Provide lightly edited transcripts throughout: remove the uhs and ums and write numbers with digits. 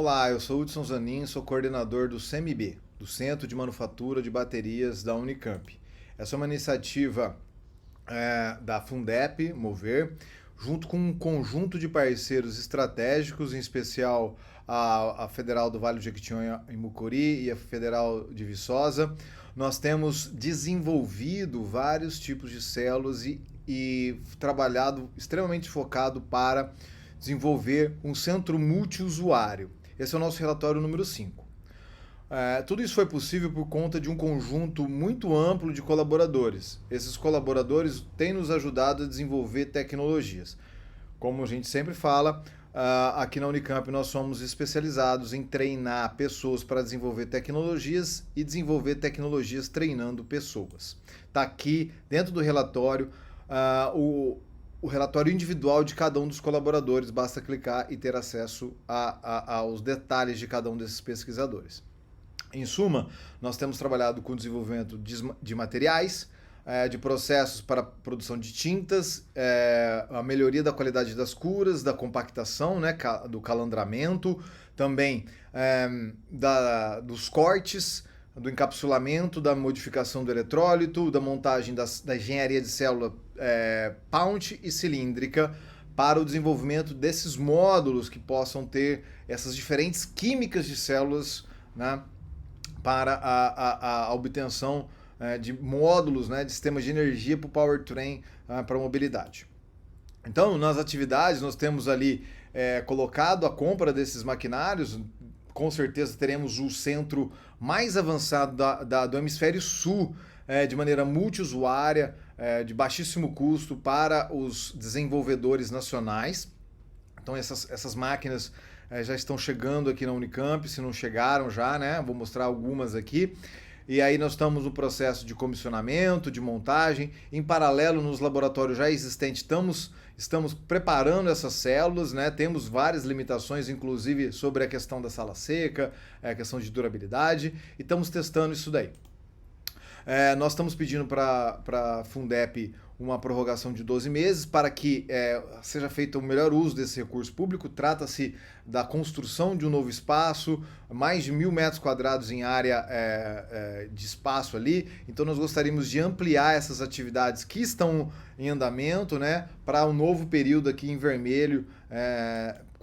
Olá, eu sou Hudson Zanin, sou coordenador do CMB, do Centro de Manufatura de Baterias da Unicamp. Essa é uma iniciativa da Fundep, Mover, junto com um conjunto de parceiros estratégicos, em especial a Federal do Vale do Jequitinhonha em Mucuri e a Federal de Viçosa. Nós temos desenvolvido vários tipos de células e trabalhado extremamente focado para desenvolver um centro multiusuário. Esse é o nosso relatório número 5. Tudo isso foi possível por conta de um conjunto muito amplo de colaboradores. Esses colaboradores têm nos ajudado a desenvolver tecnologias. Como a gente sempre fala, aqui na Unicamp nós somos especializados em treinar pessoas para desenvolver tecnologias e desenvolver tecnologias treinando pessoas. Está aqui dentro do relatório o relatório individual de cada um dos colaboradores, basta clicar e ter acesso aos detalhes de cada um desses pesquisadores. Em suma, nós temos trabalhado com o desenvolvimento de materiais, de processos para produção de tintas, a melhoria da qualidade das curas, da compactação, né, do calandramento, também dos cortes, do encapsulamento, da modificação do eletrólito, da montagem da engenharia de célula Pound e cilíndrica para o desenvolvimento desses módulos que possam ter essas diferentes químicas de células, né, para a obtenção de módulos, né, de sistemas de energia para o powertrain, para a mobilidade. Então, nas atividades, nós temos ali colocado a compra desses maquinários. Com certeza teremos o centro mais avançado do hemisfério sul, de maneira multiusuária, de baixíssimo custo para os desenvolvedores nacionais. Então essas máquinas já estão chegando aqui na Unicamp, se não chegaram já, né? Vou mostrar algumas aqui. E aí nós estamos no processo de comissionamento, de montagem. Em paralelo, nos laboratórios já existentes, estamos preparando essas células, né? Temos várias limitações, inclusive sobre a questão da sala seca, a questão de durabilidade, e estamos testando isso daí. Nós estamos pedindo para a Fundep uma prorrogação de 12 meses para que seja feito o melhor uso desse recurso público. Trata-se da construção de um novo espaço, mais de 1.000 metros quadrados em área de espaço ali. Então nós gostaríamos de ampliar essas atividades que estão em andamento, né, para um novo período aqui em vermelho,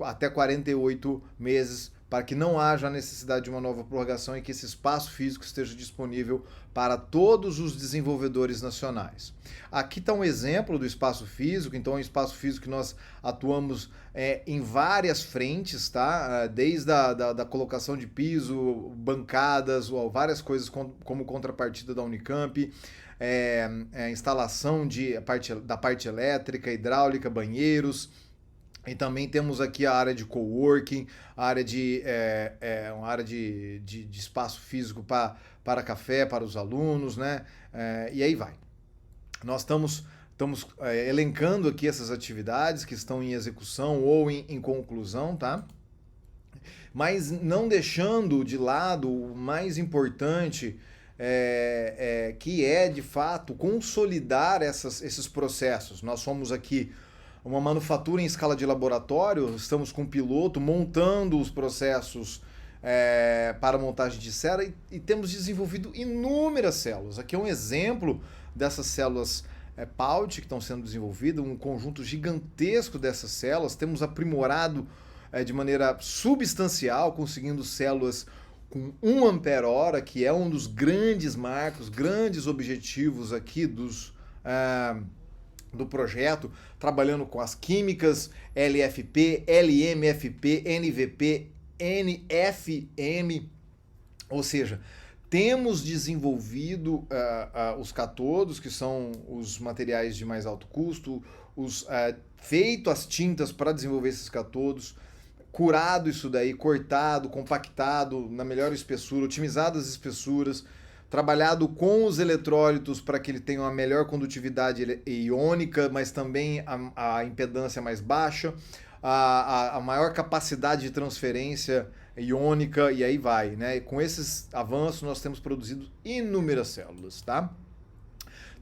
até 48 meses, para que não haja a necessidade de uma nova prorrogação e que esse espaço físico esteja disponível para todos os desenvolvedores nacionais. Aqui está um exemplo do espaço físico. Então é um espaço físico que nós atuamos em várias frentes, tá? Desde da colocação de piso, bancadas, ou várias coisas como contrapartida da Unicamp, instalação da parte elétrica, hidráulica, banheiros. E também temos aqui a área de coworking, a área uma área de espaço físico para café, para os alunos, né? E aí vai. Nós estamos elencando aqui essas atividades que estão em execução ou em conclusão, tá? Mas não deixando de lado o mais importante, que é, de fato, consolidar esses processos. Nós somos aqui uma manufatura em escala de laboratório, estamos com um piloto montando os processos para montagem de célula e temos desenvolvido inúmeras células. Aqui é um exemplo dessas células Pound que estão sendo desenvolvidas, um conjunto gigantesco dessas células. Temos aprimorado de maneira substancial, conseguindo células com 1 ampere-hora, que é um dos grandes marcos, grandes objetivos aqui do projeto, trabalhando com as químicas LFP, LMFP, NVP, NFM, ou seja, temos desenvolvido os catodos, que são os materiais de mais alto custo, feito as tintas para desenvolver esses catodos, curado isso daí, cortado, compactado na melhor espessura, otimizado as espessuras, trabalhado com os eletrólitos para que ele tenha uma melhor condutividade iônica, mas também a impedância mais baixa, a maior capacidade de transferência iônica, e aí vai, né? E com esses avanços nós temos produzido inúmeras células, tá?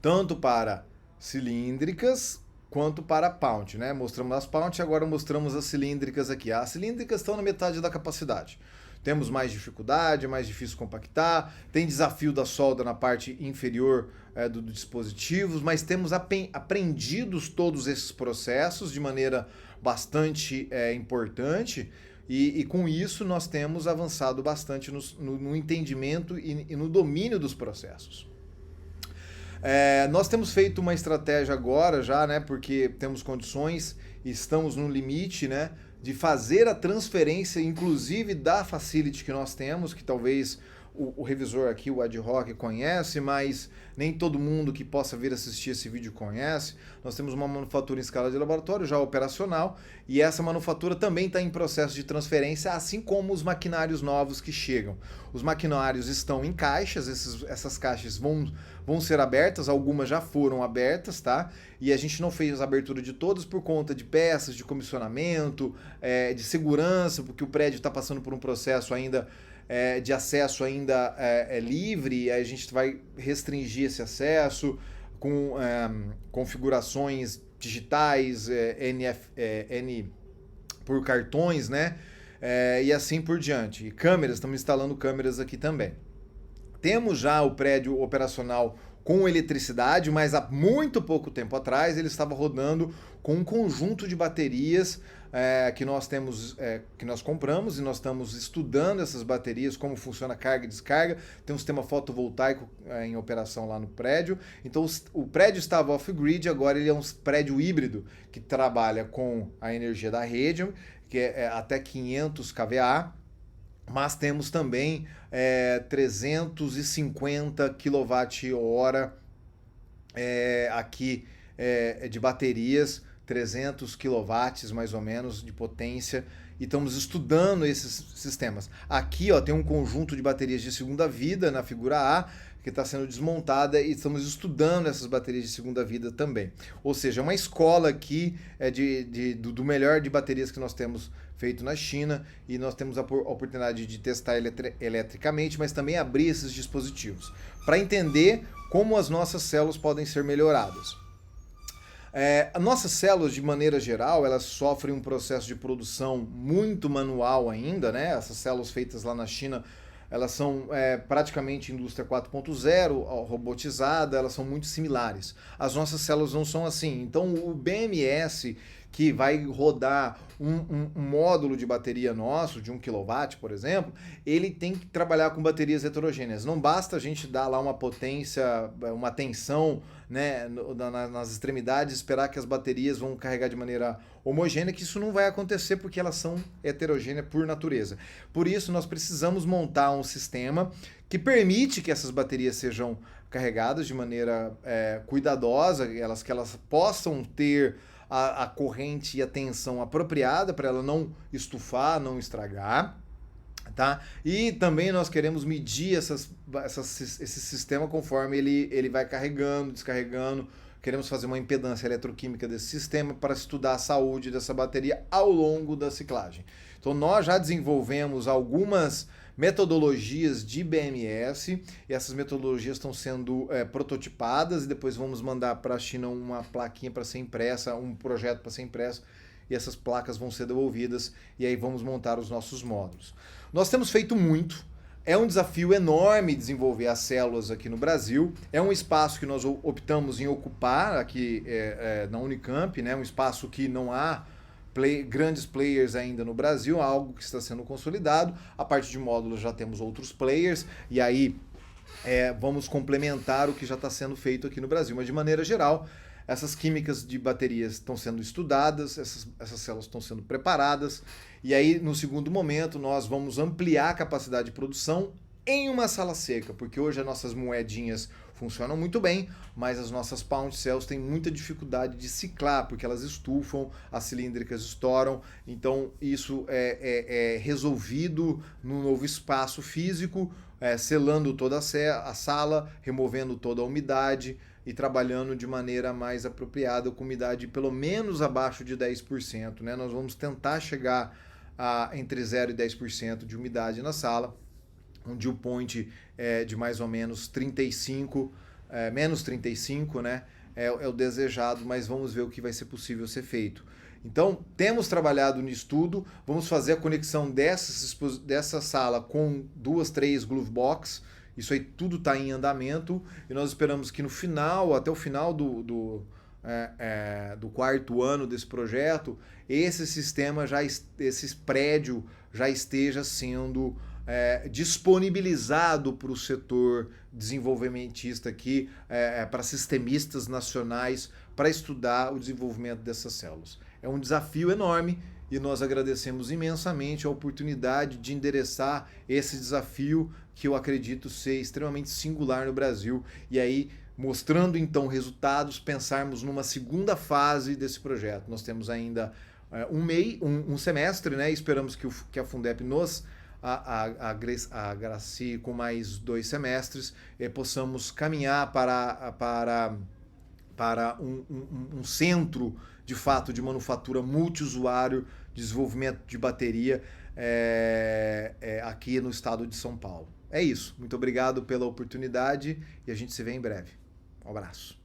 Tanto para cilíndricas quanto para a Pound, né? Mostramos as Pound e agora mostramos as cilíndricas aqui. As cilíndricas estão na metade da capacidade. Temos mais dificuldade, é mais difícil compactar, tem desafio da solda na parte inferior do dispositivo, mas temos aprendidos todos esses processos de maneira bastante importante e com isso nós temos avançado bastante no entendimento e no domínio dos processos. Nós temos feito uma estratégia agora já, né, porque temos condições e estamos no limite, né, de fazer a transferência, inclusive da facility que nós temos, que talvez o revisor aqui, o ad hoc, conhece, mas nem todo mundo que possa vir assistir esse vídeo conhece. Nós temos uma manufatura em escala de laboratório já operacional e essa manufatura também está em processo de transferência, assim como os maquinários novos que chegam. Os maquinários estão em caixas, essas caixas vão ser abertas, algumas já foram abertas, tá? E a gente não fez a abertura de todas por conta de peças, de comissionamento, de segurança, porque o prédio está passando por um processo ainda de acesso ainda livre, aí a gente vai restringir esse acesso com configurações digitais, por cartões, né? E assim por diante. E câmeras, estamos instalando câmeras aqui também. Temos já o prédio operacional com eletricidade, mas há muito pouco tempo atrás ele estava rodando com um conjunto de baterias que nós temos, que nós compramos, e nós estamos estudando essas baterias, como funciona a carga e descarga. Tem um sistema fotovoltaico em operação lá no prédio. Então o prédio estava off-grid, agora ele é um prédio híbrido que trabalha com a energia da rede, que é até 500 kVA, mas temos também 350 kWh aqui de baterias, 300 kW mais ou menos de potência, e estamos estudando esses sistemas. Aqui tem um conjunto de baterias de segunda vida na figura A, que está sendo desmontada, e estamos estudando essas baterias de segunda vida também. Ou seja, é uma escola aqui do melhor de baterias que nós temos feito na China, e nós temos a oportunidade de testar eletricamente, mas também abrir esses dispositivos, para entender como as nossas células podem ser melhoradas. As nossas células, de maneira geral, elas sofrem um processo de produção muito manual ainda, né? Essas células feitas lá na China, elas são praticamente indústria 4.0, robotizada, elas são muito similares. As nossas células não são assim. Então o BMS, que vai rodar um módulo de bateria nosso, de 1 kW, por exemplo, ele tem que trabalhar com baterias heterogêneas. Não basta a gente dar lá uma potência, uma tensão, né, nas extremidades, esperar que as baterias vão carregar de maneira homogênea, que isso não vai acontecer porque elas são heterogêneas por natureza. Por isso nós precisamos montar um sistema que permite que essas baterias sejam carregadas de maneira cuidadosa, que elas possam ter a corrente e a tensão apropriada para ela não estufar, não estragar, tá? E também nós queremos medir esse sistema conforme ele vai carregando, descarregando. Queremos fazer uma impedância eletroquímica desse sistema para estudar a saúde dessa bateria ao longo da ciclagem. Então nós já desenvolvemos algumas metodologias de BMS, e essas metodologias estão sendo prototipadas, e depois vamos mandar para a China uma plaquinha para ser impressa, um projeto para ser impresso, e essas placas vão ser devolvidas, e aí vamos montar os nossos módulos. Nós temos feito muito, é um desafio enorme desenvolver as células aqui no Brasil, é um espaço que nós optamos em ocupar aqui na Unicamp, né? Um espaço que não há grandes players ainda no Brasil, algo que está sendo consolidado. A parte de módulos já temos outros players, e aí vamos complementar o que já está sendo feito aqui no Brasil. Mas de maneira geral, essas químicas de baterias estão sendo estudadas, essas células estão sendo preparadas, e aí no segundo momento nós vamos ampliar a capacidade de produção em uma sala seca, porque hoje as nossas moedinhas funcionam muito bem, mas as nossas pound cells têm muita dificuldade de ciclar, porque elas estufam, as cilíndricas estouram. Então isso é resolvido no novo espaço físico, selando toda a sala, removendo toda a umidade e trabalhando de maneira mais apropriada, com umidade pelo menos abaixo de 10%, né? Nós vamos tentar chegar a entre 0 e 10% de umidade na sala, um dew point de mais ou menos 35, menos 35, né? é o desejado, mas vamos ver o que vai ser possível ser feito. Então, temos trabalhado nisso tudo, vamos fazer a conexão dessa sala com 2, 3 Glove Box, isso aí tudo está em andamento, e nós esperamos que no final, até o final do quarto ano desse projeto, esse sistema, esse prédio já esteja sendo disponibilizado para o setor desenvolvimentista aqui, para sistemistas nacionais, para estudar o desenvolvimento dessas células. É um desafio enorme e nós agradecemos imensamente a oportunidade de endereçar esse desafio que eu acredito ser extremamente singular no Brasil. E aí, mostrando então resultados, pensarmos numa segunda fase desse projeto. Nós temos ainda um semestre, né? Esperamos que a Fundep nos agracie com mais 2 semestres e possamos caminhar para um centro de fato de manufatura multiusuário, desenvolvimento de bateria aqui no estado de São Paulo. É isso. Muito obrigado pela oportunidade e a gente se vê em breve. Um abraço.